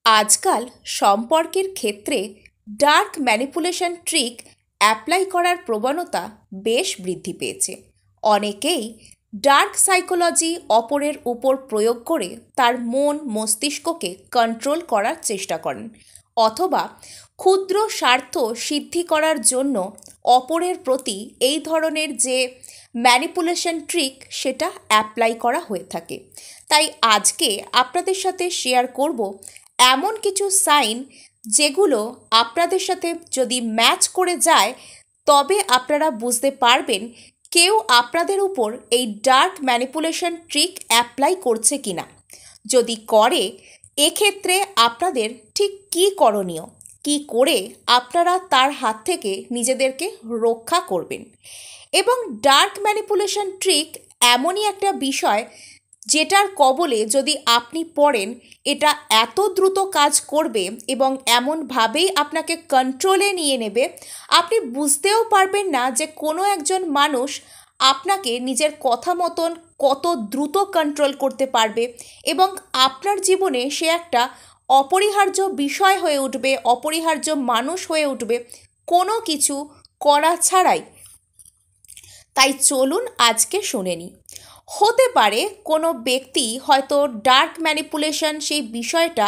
আজকাল সম্পর্কের ক্ষেত্রে ডার্ক ম্যানিপুলেশন ট্রিক অ্যাপ্লাই করার প্রবণতা বেশ বৃদ্ধি পেয়েছে। অনেকেই ডার্ক সাইকোলজি অপরের উপর প্রয়োগ করে তার মন মস্তিষ্ককে কন্ট্রোল করার চেষ্টা করেন, অথবা ক্ষুদ্র স্বার্থ সিদ্ধি করার জন্য অপরের প্রতি এই ধরনের যে ম্যানিপুলেশন ট্রিক সেটা অ্যাপ্লাই করা হয়ে থাকে। তাই আজকে আপনাদের সাথে শেয়ার করব এমন কিছু সাইন যেগুলো আপনাদের সাথে যদি ম্যাচ করে যায় তবে আপনারা বুঝতে পারবেন কেউ আপনাদের উপর এই ডার্ক ম্যানিপুলেশন ট্রিক অ্যাপ্লাই করছে কিনা। যদি করে, এক্ষেত্রে আপনাদের ঠিক কী করণীয়, কী করে আপনারা তার হাত থেকে নিজেদেরকে রক্ষা করবেন। এবং ডার্ক ম্যানিপুলেশন ট্রিক এমনই একটা বিষয় যেটার কবলে যদি আপনি পড়েন, এটা এত দ্রুত কাজ করবে এবং এমনভাবেই আপনাকে কন্ট্রোলে নিয়ে নেবে, আপনি বুঝতেও পারবেন না যে কোনো একজন মানুষ আপনাকে নিজের কথা মতন কত দ্রুত কন্ট্রোল করতে পারবে এবং আপনার জীবনে সে একটা অপরিহার্য বিষয় হয়ে উঠবে, অপরিহার্য মানুষ হয়ে উঠবে কোনো কিছু করা ছাড়াই। তাই চলুন আজকে শুনে নিই। হতে পারে কোনো ব্যক্তি হয়তো ডার্ক ম্যানিপুলেশন সেই বিষয়টা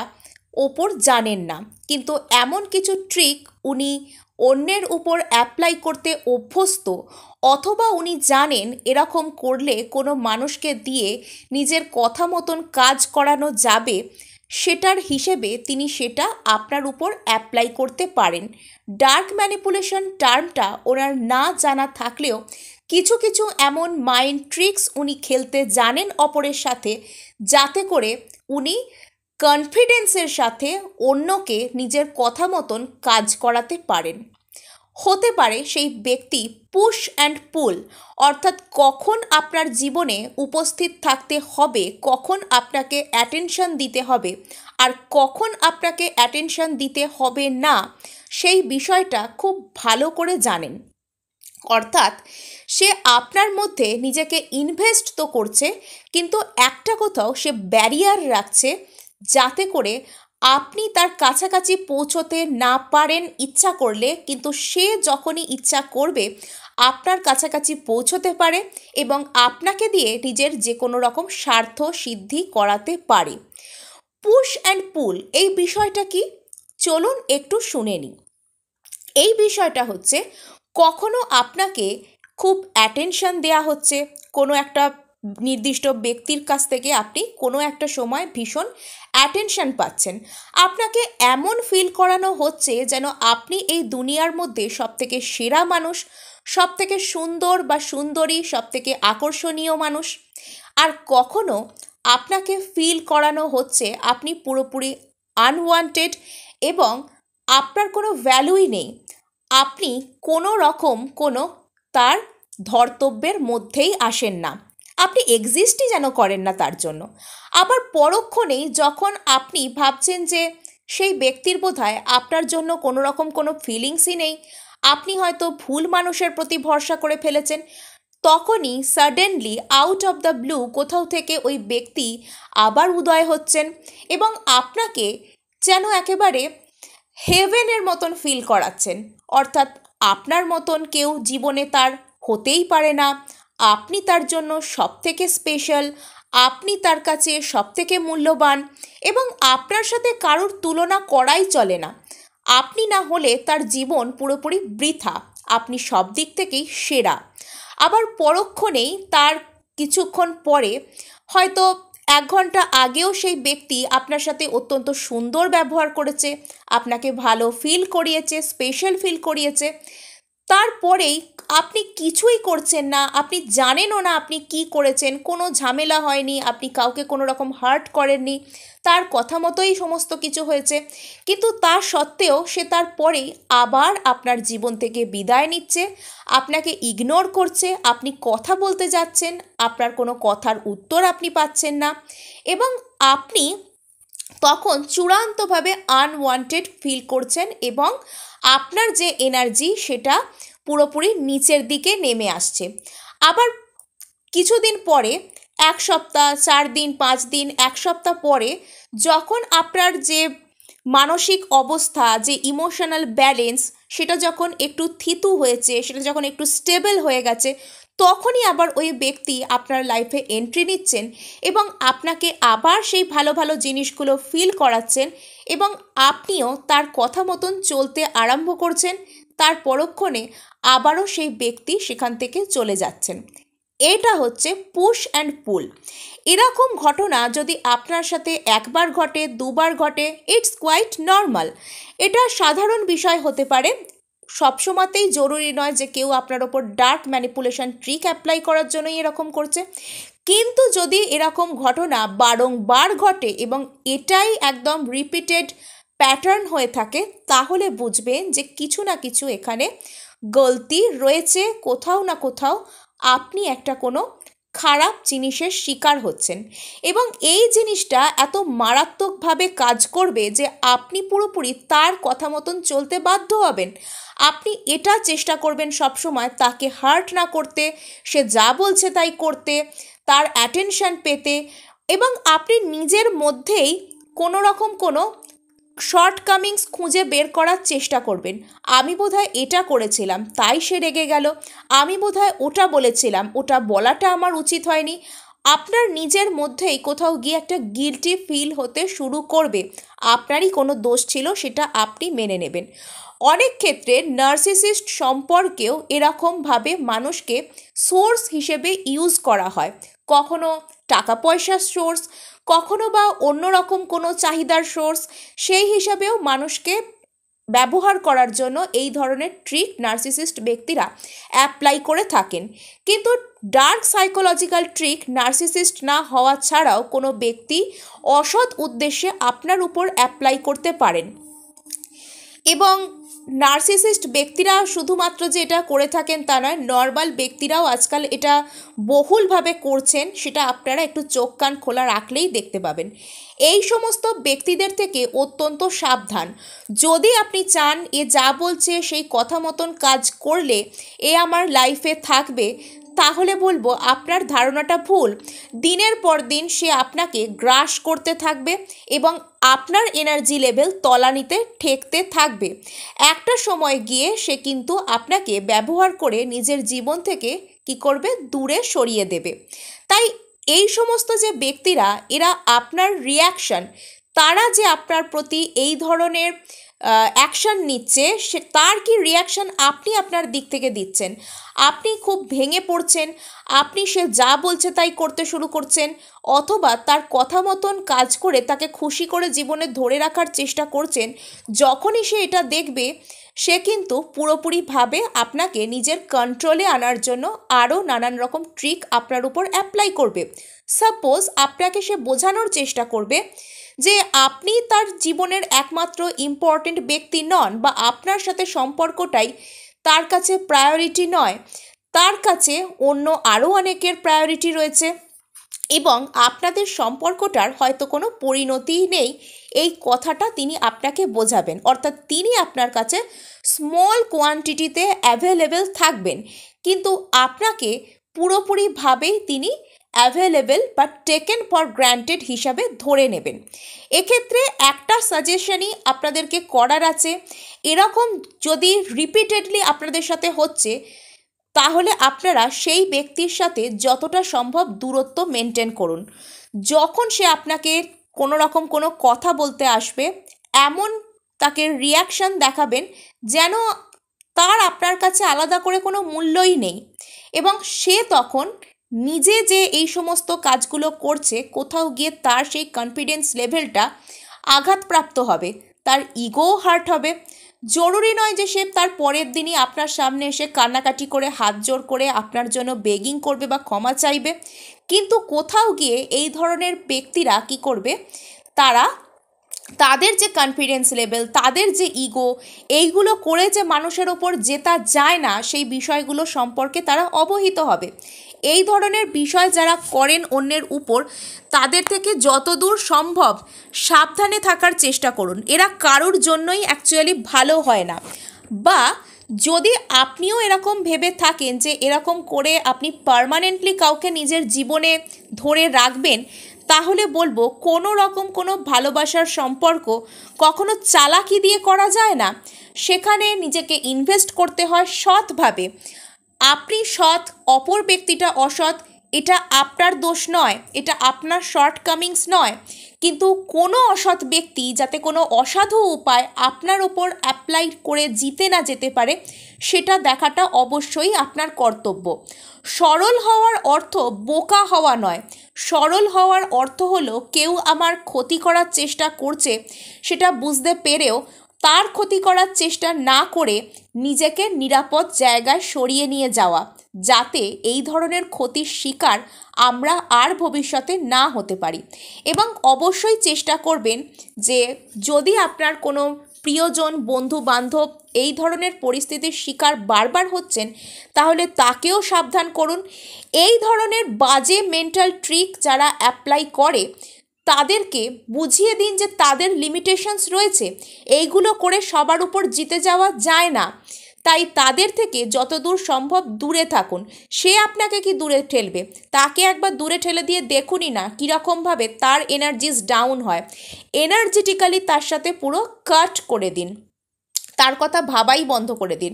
ওপর জানেন না, কিন্তু এমন কিছু ট্রিক উনি অন্যের উপর অ্যাপ্লাই করতে অভ্যস্ত, অথবা উনি জানেন এরকম করলে কোনো মানুষকে দিয়ে নিজের কথা মতন কাজ করানো যাবে, সেটার হিসেবে তিনি সেটা আপনার উপর অ্যাপ্লাই করতে পারেন। ডার্ক ম্যানিপুলেশন টার্মটা ওনার না জানা থাকলেও কিছু কিছু এমন মাইন্ড ট্রিক্স উনি খেলতে জানেন অপরের সাথে, যাতে করে উনি কনফিডেন্সের সাথে অন্যকে নিজের কথা মতন কাজ করাতে পারেন। হতে পারে সেই ব্যক্তি পুশ অ্যান্ড পুল, অর্থাৎ কখন আপনার জীবনে উপস্থিত থাকতে হবে, কখন আপনাকে অ্যাটেনশন দিতে হবে আর কখন আপনাকে অ্যাটেনশন দিতে হবে না, সেই বিষয়টা খুব ভালো করে জানেন। অর্থাৎ সে আপনার মধ্যে নিজেকে ইনভেস্ট তো করছে, কিন্তু একটা কোথাও সে ব্যারিয়ার রাখছে যাতে করে আপনি তার কাছাকাছি পৌঁছতে না পারেন ইচ্ছা করলে, কিন্তু সে যখনই ইচ্ছা করবে আপনার কাছাকাছি পৌঁছতে পারে এবং আপনাকে দিয়ে নিজের যে কোনো রকম স্বার্থ সিদ্ধি করাতে পারে। পুশ অ্যান্ড পুল এই বিষয়টা কি, চলুন একটু শুনে নিই। এই বিষয়টা হচ্ছে, কখনো আপনাকে খুব অ্যাটেনশন দেয়া হচ্ছে কোনো একটা নির্দিষ্ট ব্যক্তির কাছ থেকে, আপনি কোনো একটা সময় ভীষণ অ্যাটেনশন পাচ্ছেন, আপনাকে এমন ফিল করানো হচ্ছে যেন আপনি এই দুনিয়ার মধ্যে সবথেকে সেরা মানুষ, সবথেকে সুন্দর বা সুন্দরী, সবথেকে আকর্ষণীয় মানুষ। আর কখনো আপনাকে ফিল করানো হচ্ছে আপনি পুরোপুরি আনওয়ান্টেড এবং আপনার কোনো ভ্যালুই নেই, আপনি কোনো রকম কোনো তার ধর্তব্যের মধ্যেই আসেন না, আপনি এক্সিস্টই যেন করেন না তার জন্য। আবার পরক্ষণেই যখন আপনি ভাবছেন যে সেই ব্যক্তির বোধহয় আপনার জন্য কোনো রকম কোনো ফিলিংসই নেই, আপনি হয়তো ভুল মানুষের প্রতি ভরসা করে ফেলেছেন, তখনই suddenly out of the blue কোথাও থেকে ওই ব্যক্তি আবার উদয় হচ্ছেন এবং আপনাকে যেন একেবারে হেভেনের মতন ফিল করাচ্ছেন। অর্থাৎ আপনার মতন কেউ জীবনে তার হতেই পারে না, আপনি তার জন্য সবথেকে স্পেশাল, আপনি তার কাছে সবথেকে মূল্যবান এবং আপনার সাথে কারোর তুলনা করাই চলে না। আপনি না হলে তার জীবন পুরোপুরি বৃথা, আপনি সব দিক থেকেই সেরা। আবার পরক্ষণেই তার কিছুক্ষণ পরে, হয়তো 1 ঘন্টা আগেও সেই ব্যক্তি আপনার সাথে অত্যন্ত সুন্দর ব্যবহার করেছে, আপনাকে ভালো ফিল করিয়েছে, স্পেশাল ফিল করিয়েছে, তারপরেই আপনি কিছুই করছেন না, আপনি জানেনও না আপনি কি করেছেন, কোনো ঝামেলা হয়নি, আপনি কাউকে কোনো রকম হার্ট করেননি, তার কথা মতোই সমস্ত কিছু হয়েছে, কিন্তু তা সত্ত্বেও সে তারপরেই আবার আপনার জীবন থেকে বিদায় নিচ্ছে, আপনাকে ইগনোর করছে, আপনি কথা বলতে যাচ্ছেন, আপনার কোনো কথার উত্তর আপনি পাচ্ছেন না এবং আপনি তখন চূড়ান্তভাবে আনওয়ান্টেড ফিল করছেন এবং আপনার যে এনার্জি সেটা পুরোপুরি নিচের দিকে নেমে আসছে। আবার কিছুদিন পরে, 1 সপ্তাহ, 4 দিন, 5 দিন, 1 সপ্তাহ পরে যখন আপনার যে মানসিক অবস্থা, যে ইমোশনাল ব্যালেন্স, সেটা যখন একটু থিতু হয়েছে, সেটা যখন একটু স্টেবল হয়ে গেছে, তখনই আবার ওই ব্যক্তি আপনার লাইফে এন্ট্রি নিচ্ছেন এবং আপনাকে আবার সেই ভালো ভালো জিনিসগুলো ফিল করাচ্ছেন এবং আপনিও তার কথা মতন চলতে আরম্ভ করছেন। তার পরক্ষণে আবারও সেই ব্যক্তি সেখান থেকে চলে যাচ্ছেন। এটা হচ্ছে পুশ অ্যান্ড পুল। এরকম ঘটনা যদি আপনার সাথে একবার ঘটে, দুবার ঘটে, ইটস কোয়াইট নর্মাল। এটা সাধারণ বিষয় হতে পারে। সবসময়তেই জরুরি নয় যে কেউ আপনার ওপর ডার্ক ম্যানিপুলেশন ট্রিক অ্যাপ্লাই করার জন্যই এরকম করছে। কিন্তু যদি এরকম ঘটনা বারংবার ঘটে এবং এটাই একদম রিপিটেড প্যাটার্ন হয়ে থাকে, তাহলে বুঝবেন যে কিছু না কিছু এখানে গলতি রয়েছে। কোথাও না কোথাও আপনি একটা কোনো খারাপ জিনিসের শিকার হচ্ছেন এবং এই জিনিসটা এত মারাত্মকভাবে কাজ করবে যে আপনি পুরোপুরি তার কথা মতন চলতে বাধ্য হবেন। আপনি এটা চেষ্টা করবেন সবসময় তাকে হার্ট না করতে, সে যা বলছে তাই করতে, তার অ্যাটেনশন পেতে, এবং আপনি নিজের মধ্যেই কোনো রকম কোনো শর্টকামিংস খুঁজে বের করার চেষ্টা করবেন। আমি বোধহয় এটা করেছিলাম তাই সে রেগে গেল, আমি বোধহয় ওটা বলেছিলাম, ওটা বলাটা আমার উচিত হয়নি। আপনার নিজের মধ্যেই কোথাও গিয়ে একটা গিল্টি ফিল হতে শুরু করবে। আপনারই কোনো দোষ ছিল, সেটা আপনি মেনে নেবেন। অনেক ক্ষেত্রে নার্সিসিস্ট সম্পর্কেও এরকমভাবে মানুষকে সোর্স হিসেবে ইউজ করা হয়। কখনো টাকা পয়সার সোর্স, কখনো বা অন্যরকম কোনো চাহিদার সোর্স, সেই হিসাবেও মানুষকে ব্যবহার করার জন্য এই ধরনের ট্রিক নার্সিসিস্ট ব্যক্তিরা অ্যাপ্লাই করে থাকেন। কিন্তু ডার্ক সাইকোলজিক্যাল ট্রিক নার্সিসিস্ট না হওয়া ছাড়াও কোনো ব্যক্তি অসৎ উদ্দেশ্যে আপনার উপর অ্যাপ্লাই করতে পারেন। এবং নার্সিসিস্ট ব্যক্তিরা শুধুমাত্র যে এটা করে থাকেন তা নয়, নর্মাল ব্যক্তিরাও আজকাল এটা বহুলভাবে করছেন। সেটা আপনারা একটু চোখ কান খোলা রাখলেই দেখতে পাবেন। এই সমস্ত ব্যক্তিদের থেকে অত্যন্ত সাবধান। যদি আপনি চান এ যা বলছে সেই কথা মতন কাজ করলে এ আমার লাইফে থাকবে, তাহলে বলবো আপনার ধারণাটা ভুল। দিনের পর দিন সে আপনাকে গ্রাস করতে থাকবে এবং আপনার এনার্জি লেভেল তলানিতে ঠেকতে থাকবে। একটা সময় গিয়ে সে কিন্তু আপনাকে ব্যবহার করে নিজের জীবন থেকে কি করবে, দূরে সরিয়ে দেবে। তাই এই সমস্ত যে ব্যক্তিরা, এরা আপনার রিয়াকশন, তারা যে আপনার প্রতি এই ধরনের অ্যাকশান নিচ্ছে, সে তার কি রিয়াকশান আপনি আপনার দিক থেকে দিচ্ছেন। আপনি খুব ভেঙে পড়ছেন, আপনি সে যা বলছে তাই করতে শুরু করছেন, অথবা তার কথা মতন কাজ করে তাকে খুশি করে জীবনে ধরে রাখার চেষ্টা করছেন। যখনই সে এটা দেখবে, সে কিন্তু পুরোপুরিভাবে আপনাকে নিজের কন্ট্রোলে আনার জন্য আরও নানান রকম ট্রিক আপনার উপর অ্যাপ্লাই করবে। সাপোজ আপনাকে সে বোঝানোর চেষ্টা করবে যে আপনি তার জীবনের একমাত্র ইম্পর্টেন্ট ব্যক্তি নন, বা আপনার সাথে সম্পর্কটাই তার কাছে প্রায়োরিটি নয়, তার কাছে অন্য আরও অনেকের প্রায়োরিটি রয়েছে এবং আপনাদের সম্পর্কটার হয়তো কোনো পরিণতিই নেই। এই কথাটা তিনি আপনাকে বোঝাবেন, অর্থাৎ তিনি আপনার কাছে স্মল কোয়ান্টিটিতে অ্যাভেলেবেল থাকবেন, কিন্তু আপনাকে পুরোপুরিভাবেই তিনি অ্যাভেলেবেল বা টেকেন ফর গ্র্যান্টেড হিসাবে ধরে নেবেন। এক্ষেত্রে একটা সাজেশনই আপনাদেরকে করার আছে, এরকম যদি রিপিটেডলি আপনাদের সাথে হচ্ছে, তাহলে আপনারা সেই ব্যক্তির সাথে যতটা সম্ভব দূরত্ব মেনটেন করুন। যখন সে আপনাকে কোনো রকম কোনো কথা বলতে আসবে, এমন তাকে রিয়াকশান দেখাবেন যেন তার আপনার কাছে আলাদা করে কোনো মূল্যই নেই, এবং সে তখন নিজে যে এই সমস্ত কাজগুলো করছে, কোথাও গিয়ে তার সেই কনফিডেন্স লেভেলটা আঘাতপ্রাপ্ত হবে, তার ইগোও হার্ট হবে। জরুরি নয় যে সে তার পরের দিনই আপনার সামনে এসে কান্নাকাটি করে হাত জোড় করে আপনার জন্য বেগিং করবে বা ক্ষমা চাইবে, কিন্তু কোথাও গিয়ে এই ধরনের ব্যক্তিরা কি করবে, তারা তাদের যে কনফিডেন্স লেভেল, তাদের যে ইগো, এইগুলো করে যে মানুষের ওপর জেতা যায় না, সেই বিষয়গুলো সম্পর্কে তারা অবহিত হবে। এই ধরনের বিষয় যারা করেন অন্যের উপর, তাদের থেকে যতদূর সম্ভব সাবধানে থাকার চেষ্টা করুন। এরা কারোর জন্যই অ্যাকচুয়ালি ভালো হয় না। বা যদি আপনিও এরকম ভেবে থাকেন যে এরকম করে আপনি পার্মানেন্টলি কাউকে নিজের জীবনে ধরে রাখবেন, তাহলে বলবো কোনো রকম কোনো ভালোবাসার সম্পর্ক কখনো চালাকি দিয়ে করা যায় না। সেখানে নিজেকে ইনভেস্ট করতে হয় সৎভাবে। আপনি সৎ, অপর ব্যক্তিটা অসৎ, এটা আপনার দোষ নয়, এটা আপনার শর্টকামিংস নয়, কিন্তু কোনো অসৎ ব্যক্তি যাতে কোনো অসাধু উপায় আপনার ওপর অ্যাপ্লাই করে জিতে না যেতে পারে, সেটা দেখাটা অবশ্যই আপনার কর্তব্য। সরল হওয়ার অর্থ বোকা হওয়া নয়। সরল হওয়ার অর্থ হলো কেউ আমার ক্ষতি করার চেষ্টা করছে, সেটা বুঝতে পেরেও তার ক্ষতি করার চেষ্টা না করে নিজেকে নিরাপদ জায়গায় সরিয়ে নিয়ে যাওয়া, যাতে এই ধরনের ক্ষতির শিকার আমরা আর ভবিষ্যতে না হতে পারি। এবং অবশ্যই চেষ্টা করবেন যে যদি আপনার কোনো প্রিয়জন, বন্ধু বান্ধব এই ধরনের পরিস্থিতির শিকার বারবার হচ্ছেন, তাহলে তাকেও সাবধান করুন। এই ধরনের বাজে মেন্টাল ট্রিক যারা অ্যাপ্লাই করে তাদেরকে বুঝিয়ে দিন যে তাদের লিমিটেশনস রয়েছে, এইগুলো করে সবার উপর জিতে যাওয়া যায় না। তাই তাদের থেকে যতদূর সম্ভব দূরে থাকুন। সে আপনাকে কি দূরে ঠেলবে, তাকে একবার দূরে ঠেলে দিয়ে দেখুনই না কীরকমভাবে তার এনার্জিস ডাউন হয়। এনার্জেটিক্যালি তার সাথে পুরো কাট করে দিন, তার কথা ভাবাই বন্ধ করে দিন।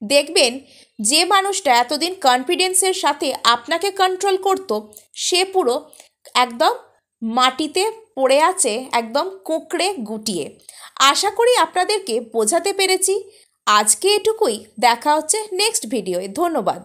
দেখবেন যে মানুষটা এতদিন কনফিডেন্সের সাথে আপনাকে কন্ট্রোল করত, সে পুরো একদম মাটিতে পড়ে আছে, একদম কুঁকড়ে গুটিয়ে। আশা করি আপনাদেরকে বোঝাতে পেরেছি। আজকে এটুকুই, দেখা হচ্ছে নেক্সট ভিডিওয়ে। ধন্যবাদ।